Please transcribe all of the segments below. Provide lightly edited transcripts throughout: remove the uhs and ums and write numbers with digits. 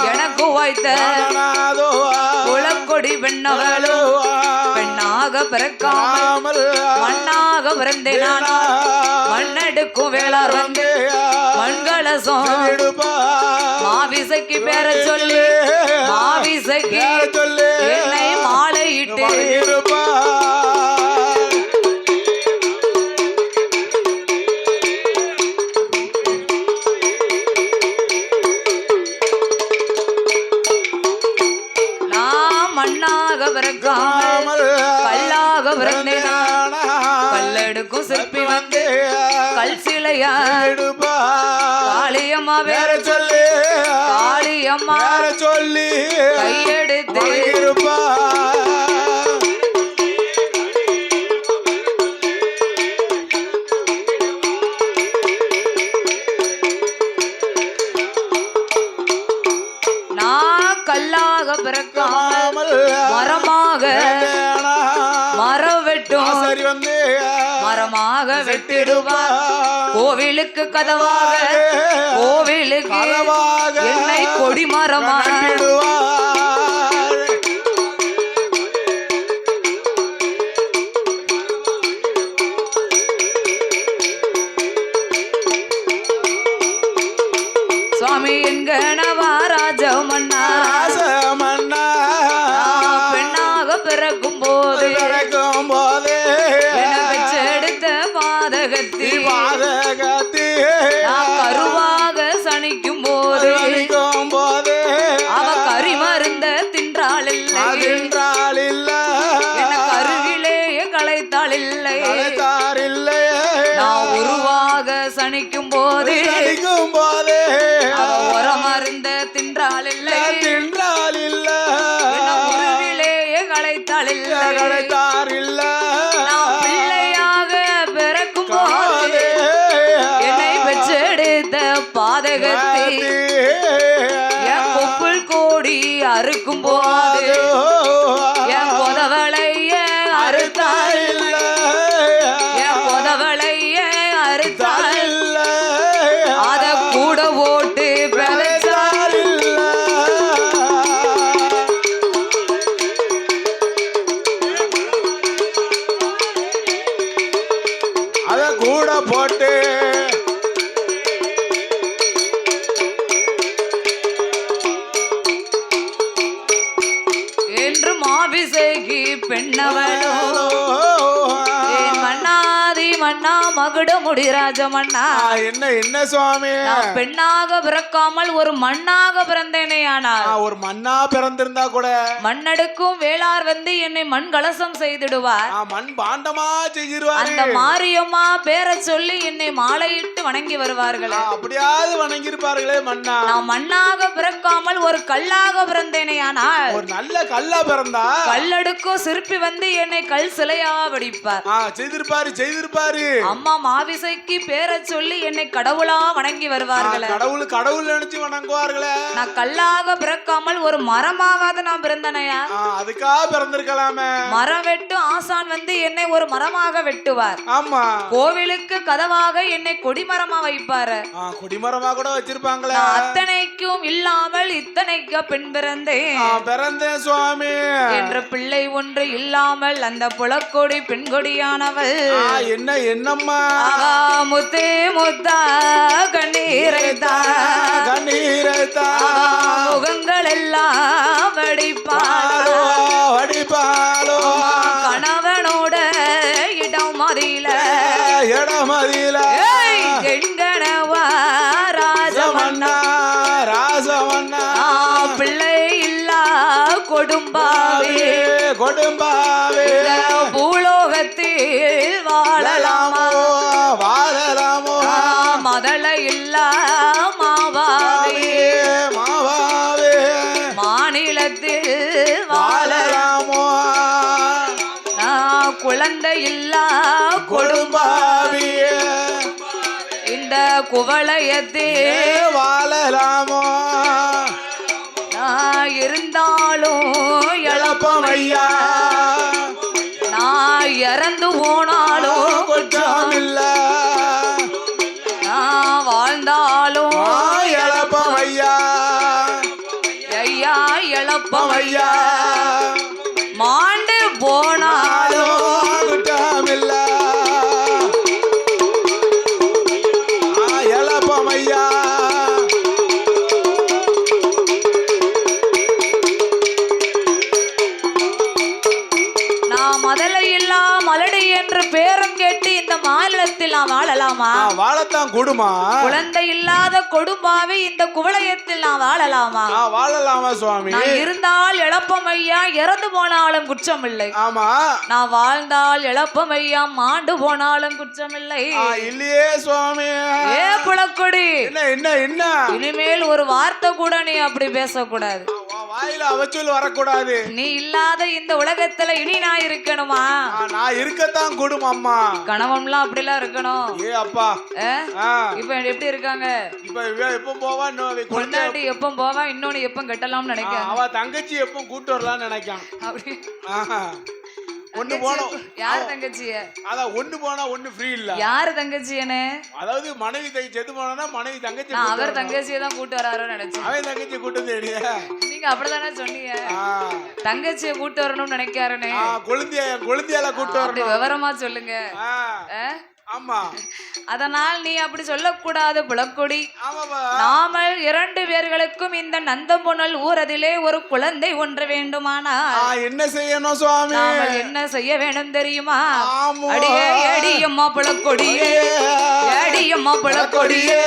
எனக்கு வைத்த குலக்கொடி பெண்ணவளோ பெண்ணாக பிறக்காமல் மண்ணாக பிறந்தேனானா மண்ணெடுக்கும் வேளார் வந்து மண்கலசம் மாவிசைக்கு பேர சொல்லி மாவிசைக்கு என்னை மாலையிட்டு மண்ணாக பிறக்காமல் கல்லாக பிறந்தேனா கல்லெடுக்கும் சிற்பி வந்து கல் சிலையா காளியம்மா வேற சொல்லி காளியம்மா சொல்லி கையெடுத்து கல்லாக பிறக்காமல் மரமாக மரம் வெட்டும் மரமாக வெட்டிடுவார் கோவிலுக்கு கதவாக கோவிலுக்கு என்னை கொடி மரமாக சுவாமி எங்கனவா ராஜமன்னா பெண்ணாக பிறக்கும் போது எடுத்த பாதகத்தி கருவாக சனிக்கும் போது அவ கறி மருந்த தின்றாள் இல்லை கருவிலேயே களைத்தாள் இல்லை நான் உருவாக சனிக்கும் போது மருந்த தின்றாள் இல்லை உருவிலேயே களைத்தாள் இல்லை பிள்ளையாக பிறக்கும் போது என்னை பெற்றெடுத்த பாதகத்தை என் கொப்புள் கோடி அறுக்கும் போது என் கொதவளைய அறுத்தாள் என் கொதவளைய அறுத்தாள் அத கூட ஓட்டு கூட போட்டு என்று மாவிசைக்கு பெண்ணவளோ மன்னாதி மன்னா மகுட முடிராஜ மன்னா என்ன சுவாமி பெண்ணாக பிறக்காமல் ஒரு மண்ணாக பிறந்தேனே ஆனால் ஒரு மண்ணா பிறந்திருந்தா கூட மண்ணெடுக்கும் வேளார் வந்து என்னை மண் கலசம் செய்திடுவார் மண் பாண்டமா செஞ்சிருவார் அந்த மாரியம்மா பேரை சொல்லி என்னை மாலையிட்டு வணங்கி வருவார்கள் அப்படியாவது வணங்கி இருப்பார்களே மண்ணா நான் மண்ணாக பிறக்காமல் ஒரு கல்லாக பிறந்தேனே ஆனால் ஒரு நல்ல கல்லா பிறந்தா கல்லெடுக்கும் சிற்பி வந்து என்னை கல் சிலையா வடிப்பார் செய்திருப்பாரு அம்மா மாவிசைக்கு பேரை சொல்லி என்னை கடவுளா வணங்கி வருவார்கள் கடவுள் நினைச்சு வணங்குவார்களே நான் கல்லாக பிறக்காமல் ஒரு மரமாவது நான் பிறந்தனையா அதுக்காக பிறந்திருக்கலாமே மரம் வெட்டும் ஆசான் வந்து என்னை ஒரு மரமாக வெட்டுவார் ஆமா கோவிலுக்கு கதவாக என்னை கொடிமரமா வைப்பாரு கொடிமரமா கூட வச்சிருப்பாங்களே அத்தனைக்கும் இல்லாமல் இத்தனைக்கு பெண் பிறந்தேன் சுவாமி என்ற பிள்ளை ஒன்று இல்லாமல் அந்த புலக்கொடி பெண்கொடியானவள் என்னம்மா முத்தே முத்தா கண்ணீரைத்தா முகங்கள் எல்லாம் வடிப்பாலோ கணவனோட இடமதில எங்கனவா ராஜமன்னா பிள்ளை இல்லா கொடும்பாவே பூலோகத்தில் வாழலாமோ மதள இல்லா மாவாவே மாநிலத்தில் வாழலாமோ குழந்தை இல்லா கொடும்பாவே இந்த குவளையத்தில் வாழலாமோ இருந்தாலும் எழப்பமையா நான் இறந்து போனாலும் குற்றம் இல்ல நான் வாழ்ந்தாலும் எழப்பமையா எழப்பம் ஐயா மாண்டு போனாலும் குற்றமில்ல எழப்பம் ஐயா நான் மதலை இல்லா மலடி என்று பேரும் கேட்டு இந்த மாநிலத்தில் நாம் வாழலாமா? வாழத்தான் கூடுமா? குழந்தை இல்லாத கொடும்பாவை இந்த குவளையத்தில் நான் வாழலாமா? வாழலாமா சுவாமி? நான் இருந்தால் இழப்பம் ஐயா, இறந்து போனாலும் குற்றமில்லை. ஆமா. நான் வாழ்ந்தால் இழப்பம் ஐயா, மாண்டு போனாலும் குற்றமில்லை. இல்லையே சுவாமி. ஏ புலக்கொடி, என்ன என்ன என்ன இனிமேல் ஒரு வார்த்தை கூட நீ அப்படி பேசக்கூடாது. வாயில அவச்சொல் வரக்கூடாது. நீ இல்லாத இந்த உலகத்துல இனி நான் இருக்கணுமா? நான் இருக்கத்தான் கூடும் அம்மா. கணவன்லாம் அப்படிலாம் இருக்கணும். ஏ அப்பா. இப்ப எப்படி இருக்காங்க? இப்ப எப்ப போவா? கொண்டாட்டி எப்ப போவா? இன்னொன்னு எப்ப கட்டலாம்னு நினைக்கிறேன். அவ தங்கச்சி எப்ப கூட்டு வரலாம்னு நினைக்கான். அப்படி ஒண்ணு போனோம். யார் தங்கச்சிய? அதான் ஒண்ணு போனா ஒண்ணு ஃப்ரீ இல்ல. யாரு தங்கச்சியனே? அதாவது மனைவி செத்து போனா மனைவி தங்கச்சி. நான் அவர் தங்கச்சியை தான் கூட்டு வராரோன்னு நினைச்சேன். அவன் தங்கச்சி கூட்டு தேடிய. நீங்க அப்படிதானே சொன்னீங்க. தங்கச்சியை கூட்டு வரணும்னு நினைக்காருனே. கொழுந்தியால கூட்டு வரணும். விவரமா சொல்லுங்க. ஆமா. அதனால் நீ அப்படி சொல்லக்கூடாது புலக்கொடி. நாமல் 2 பேர்களுக்கும் இந்த நந்தம்புணல் ஊரதிலே ஒரு குழந்தை ஒன்று வேண்டுமானால் என்ன செய்யணும் சுவாமி? நாமல் என்ன செய்ய வேண்டும் தெரியுமா? அடியே அடியம்மா புலக்கொடியே, அடியம்மா புலக்கொடியே,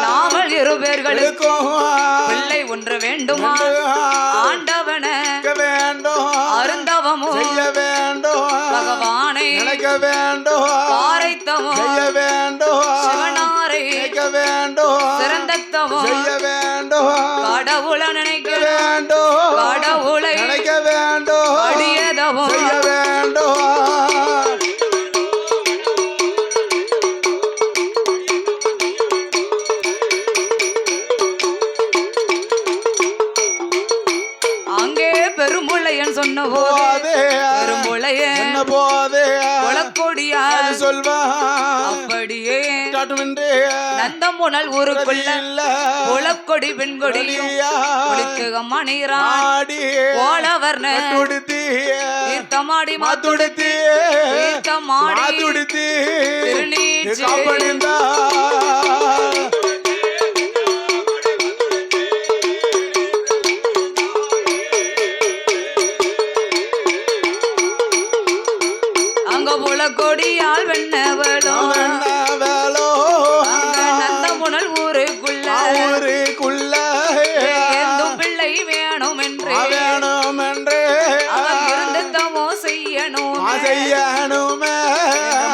நாமல் 2 பேர்களுக்கும் பிள்ளை ஒன்று வேண்டுமா? ஆண்டவன வேண்டும், அருந்தவமோ செய்ய வேண்டும், பகவானை நினைக்க வேண்டும், பாரைத்தவோ செய்ய வேண்டும், சிவனாரை நினைக்க வேண்டும், சிறந்தத்தவோ செய்ய வேண்டும், கடவுளை நினைக்க வேண்டும், கடவுளை நினைக்க வேண்டும், அடியதவோ செய்ய வேண்டும். பெரும்புளையன் சொன்ன போதே பெரும்புளையன் போதே புலக்கொடியா சொல்வா அப்படியே நந்தம்புணல் ஊருக்குள்ள புலக்கொடி பெண்கொடியும் குளித்துகம்மா நீராடி போலவர்ண தீர்த்தமாடி மாத்துடுத்தி தீர்த்தமாடி திருநீச்சி கொடியால் வெண்ணவளோ நந்தம்புணல் ஊருக்குள்ள எந்தும் பிள்ளை வேணும் என்று அவன் இருந்து தமோ செய்யணும்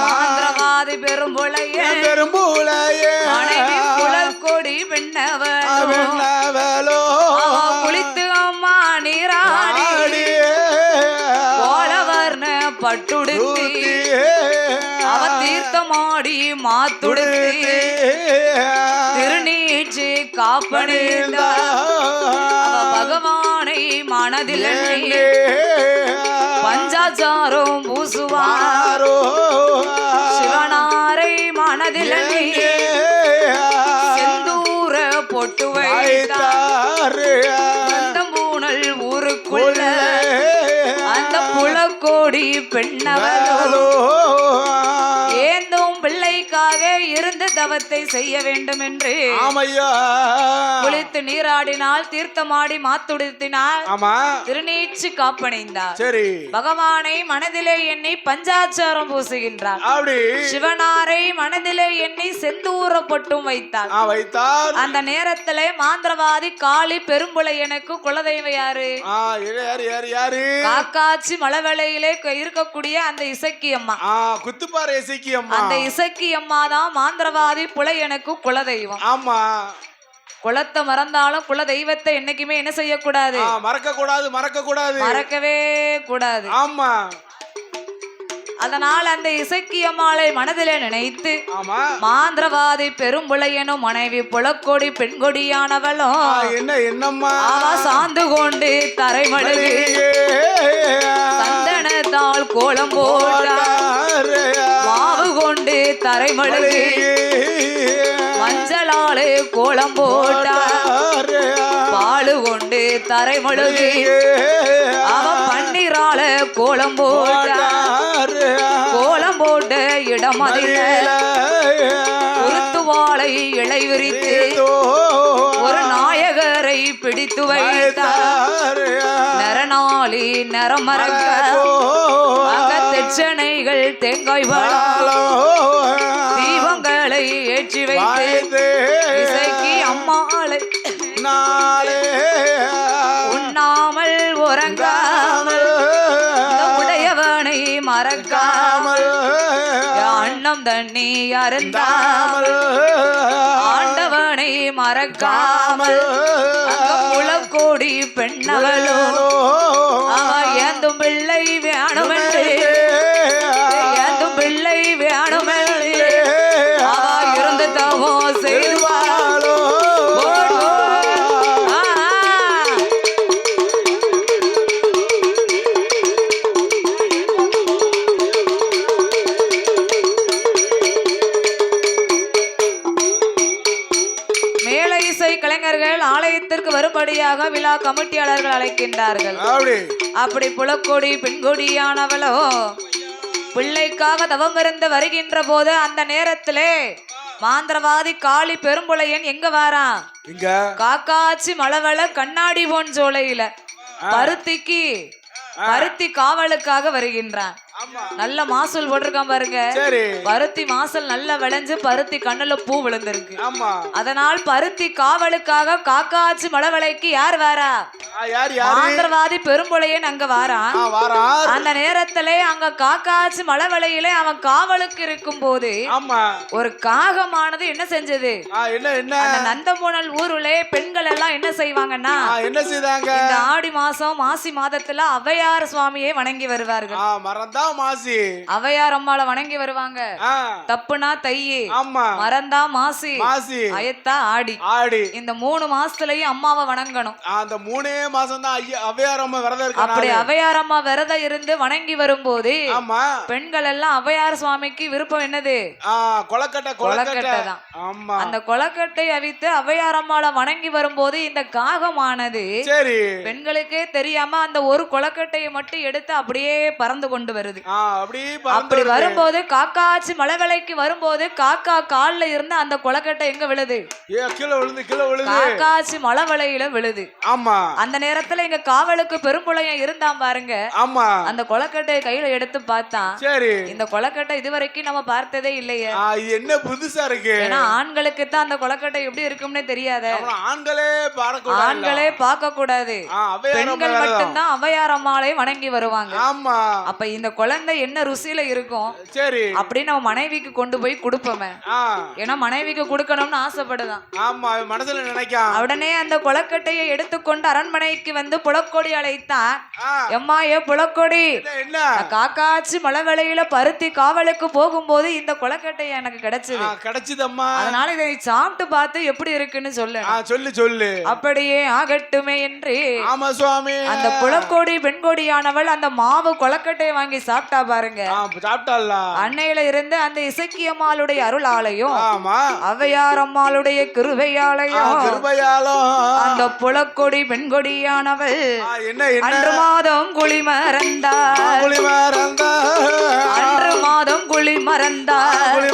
மாந்திரவாதி பெரும்புளைய மனைவி குலக்கொடி வெண்ணவளோ குளித்து அம்மா நீராடி போலவர்ண பட்டுடுத்தி அவ தீர்த்தமாடி மாத்துடுத்தி திருநீச்சி காப்பணிந்த அவ பகவானை மனதில் பஞ்சாச்சாரம் பூசுவாரோ சிவனாரை மனதில் செந்தூர பொட்டு வைத்தார் நந்தம்புணல் ஊருக்குள்ள அந்த புலக்கோடி பெண்ணவளோ ஏந்தும் பிள்ளைக்காக இருந்து தவத்தை செய்ய வேண்டும் என்று குளித்து நீராடினால் தீர்த்தமாடி மாத்துடுத்தினால் திருநீச்சு காப்பணிந்தார். பகவானை மனதிலே எண்ணி பஞ்சாச்சாரம் பூசுகின்றார். சிவனாரை மனதிலே எண்ணி செந்தூர பொட்டும் வைத்தார். அந்த நேரத்திலே மாந்திரவாதி காளி பெரும்புளையனுக்கு குலதெய்வம் யாரு? காக்காச்சி மலவேளையிலே இருக்கக்கூடிய அந்த இசக்கி அம்மா, குத்துப்பாறை இசக்கி அம்மா. அந்த இசக்கி அம்மா தான் மாந்திரவாதி புலையனுக்கு குலதெய்வம். ஆமா. குலத்தை மறந்தாலும் குல தெய்வத்தை என்னைக்குமே என்ன செய்யக்கூடாது? மறக்கவே கூடாது. ஆமா. அதனால் அந்த இசக்கி அம்மாளை மனதிலே நினைத்து மாந்திரவாதி பெரும்புளையனும் மனைவி புலக்கொடி பெண்கொடியானவளோ என்னம்மா சாந்து கொண்டு தரைமழுகு சந்தனத்தால் கோலம் போட்டார், மாவு கொண்டு தரைமழுகு மஞ்சளாலே கோலம் போட்டார், பாலு கொண்டு தரை முழுகி அவன் பன்னீரால கோலம் போட்டு இடம் அதில் குருத்துவாளை இலை விரித்து ஒரு நாயகரை பிடித்து வைத்தார் நரநாளி நரமரங்க அங்க தெச்சனைகள் தேங்காய் தீபங்களை ஏற்றி வைத்து இசைக்கு அம்மாளை உண்ணாமல் உறங்காமல் உடையவனை மறக்காமல் அன்னம் தண்ணி அருந்தாமல் ஆண்டவனை மறக்காமல் முளக்கோடி பெண்ணவளோ அவ ஏந்தும் பிள்ளை வேணுமென்று ஏந்தும் பிள்ளை வேணுமென்று அவ இருந்து தவோ செய்வாளோ கலைஞர்கள் ஆலயத்திற்கு வரும்படியாக விழா கமிட்டியாளர்கள் அழைக்கின்றார்கள். அப்படி புலக்கொடி பெண்கொடியானவளோ பிள்ளைக்காக தவம் இருந்து வருகின்ற போது அந்த நேரத்திலே மாந்திரவாதி காளி பெரும்புளையன் எங்க வாரான்? காக்காச்சி மலவள கண்ணாடி போன் சோலையில பருத்தி காவலுக்காக வருகின்றான். நல்ல மாசூல் போட்டிருக்கான் பாருங்க. பருத்தி மாசல் நல்ல விளைஞ்சு பருத்தி கண்ணுல பூ விழுந்திருக்கு. அதனால் பருத்தி காவலுக்காக காக்காச்சி மலவளைக்கு யார் வாரா? மாந்திரவாதி பெரும்புளையன் அங்க வாரான். அந்த நேரத்திலே அங்க காக்காச்சி மலவளையிலே அவன் காவலுக்கு இருக்கும் போது ஒரு காகமானது என்ன செஞ்சது? அந்த நந்தம்புணல் ஊருலே பெண்கள் எல்லாம் என்ன செய்வாங்கன்னா இந்த ஆடி மாசம் மாசி மாதத்துல ஔவையார் சுவாமியை வணங்கி வருவார்கள். ஔவையார் அம்மாளை வணங்கி வருவாங்க. தப்புனா தையே, மறந்தா மாசி, அயத்தா ஆடி. இந்த 3 மாசத்துலயும் அம்மாவை வணங்கணும். அந்த 3 மாசம் தான் ஔவையார் அம்மா விரதம் இருக்கு. அப்படி ஔவையார் அம்மா விரதம் இருந்து வணங்கி வரும்போது பெண்கள் எல்லாம் ஔவையார் சுவாமிக்கு விருப்பம் என்னது? கொலக்கட்டை தான். அந்த கொலக்கட்டை அவித்து ஔவையார் அம்மாளை வணங்கி வரும்போது இந்த காகமானது பெண்களுக்கே தெரியாம அந்த ஒரு கொலக்கட்டையை மட்டும் எடுத்து அப்படியே பறந்து கொண்டு வருது. அப்படி வரும்போது காக்காச்சி மலவளைக்கு வரும்போது காக்கா கால்ல இருந்து அந்த கொலக்கட்டை எங்க விழுது? காக்காச்சி மலவளையில விழுது. அந்த நேரத்துல எங்க காவலுக்கு பெரும்புளையன் இருந்தான் பாருங்க. அந்த கொலக்கட்டையை கையில எடுத்து பார்த்தான். இந்த கொலக்கட்டை இதுவரைக்கும் நம்ம பார்த்ததே இல்லையே. என்ன புதுசா இருக்கு? ஏன்னா ஆண்களுக்கு தான் அந்த கொலக்கட்டை எப்படி இருக்கும்னு தெரியாத. ஆண்களே பார்க்க கூடாது. பெண்கள் மட்டும்தான் ஔவையார் அம்மாளை வணங்கி வருவாங்க. அப்ப இந்த குழந்தை என்ன ருசியில இருக்கும் அப்படின்னு நம்ம மனைவிக்கு கொண்டு போய் கொடுப்போமே. ஏன்னா மனைவிக்கு கொடுக்கணும்னு ஆசைப்படுதான். மனசுல நினைக்கான். உடனே அந்த கொலக்கட்டையை எடுத்துக்கொண்டு அரண்மனைக்கு வந்து புலக்கொடி அழைத்தான். எம்மா ஏ புலக்கொடி, காக்காச்சி மலவளையில பருத்தி காவலுக்கு போகும்போது இந்த கொலக்கட்டை எனக்கு கிடைச்சதம்மா. அதனால இதை சாப்பிட்டு பார்த்து எப்படி இருக்குன்னு சொல்லு. அப்படியே ஆகட்டுமே என்று அந்த புலக்கொடி பெண்கொடியானவள் அந்த மாவு கொலக்கட்டையை வாங்கி சாப்பிட்டா பாருங்க. அன்னையில இருந்து அந்த இசக்கியம்மாளுடைய அருளாலையும் ஔவையார் அம்மாளுடைய கிருபையாலையும் அந்த புலக்கொடி பெண்கொடியானவள் அன்று மாதம் குழி மறந்தார். அன்று மாதம் குழி மறந்தார்.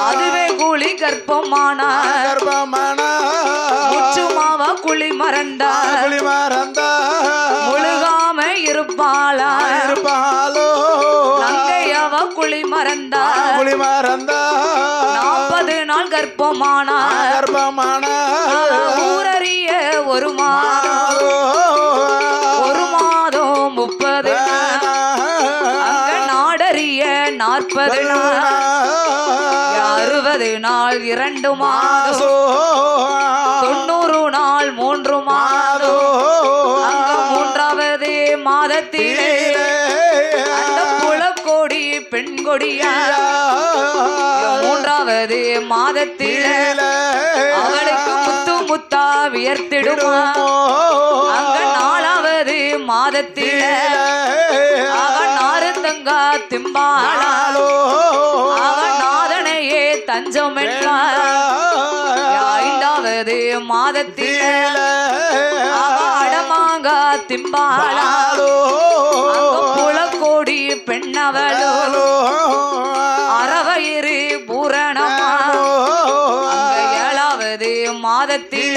அதுவே குழி கர்ப்பமானார். முச்சுமாவா குழி மறந்தார். முழுகாம இருப்பாளா நங்கையவ குழி மறந்தார். 40 நாள் கர்ப்பமானார். ஊரறிய ஒரு மாதம் 30 அங்க நாடறிய 40 நாள் 60 நாள் 2 மாதம் 90 நாள் 3 மாதம் அங்க 3வது மாதத்திலே அந்த புலக்கோடி பெண்கொடியா 3வது மாதத்திலே அவளுக்கு முத்து முத்தா வியர்த்திடுமா. அங்க 4வது மாதத்திலே அவன் நாருந்தங்கா திம்பாளோ அவன் நாதனையே தஞ்சம் என்றார். எட்டாவது மாதத்தில அடமாங்கா திம்பாளா புலக்கோடி பெண்ணவளோ அறவயிறு பூரணமா ஏழாவது மாதத்தில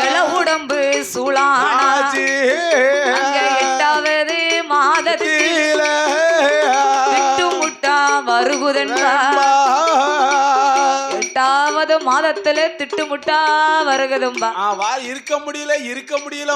இள உடம்பு சுளானாச்சு எட்டாவது மாதத்தில திட்டுமுட்டா வருகுதென்பா எட்டாவது மாதத்துல திட்டுமுட்டா வருகுதும்பா இருக்க முடியல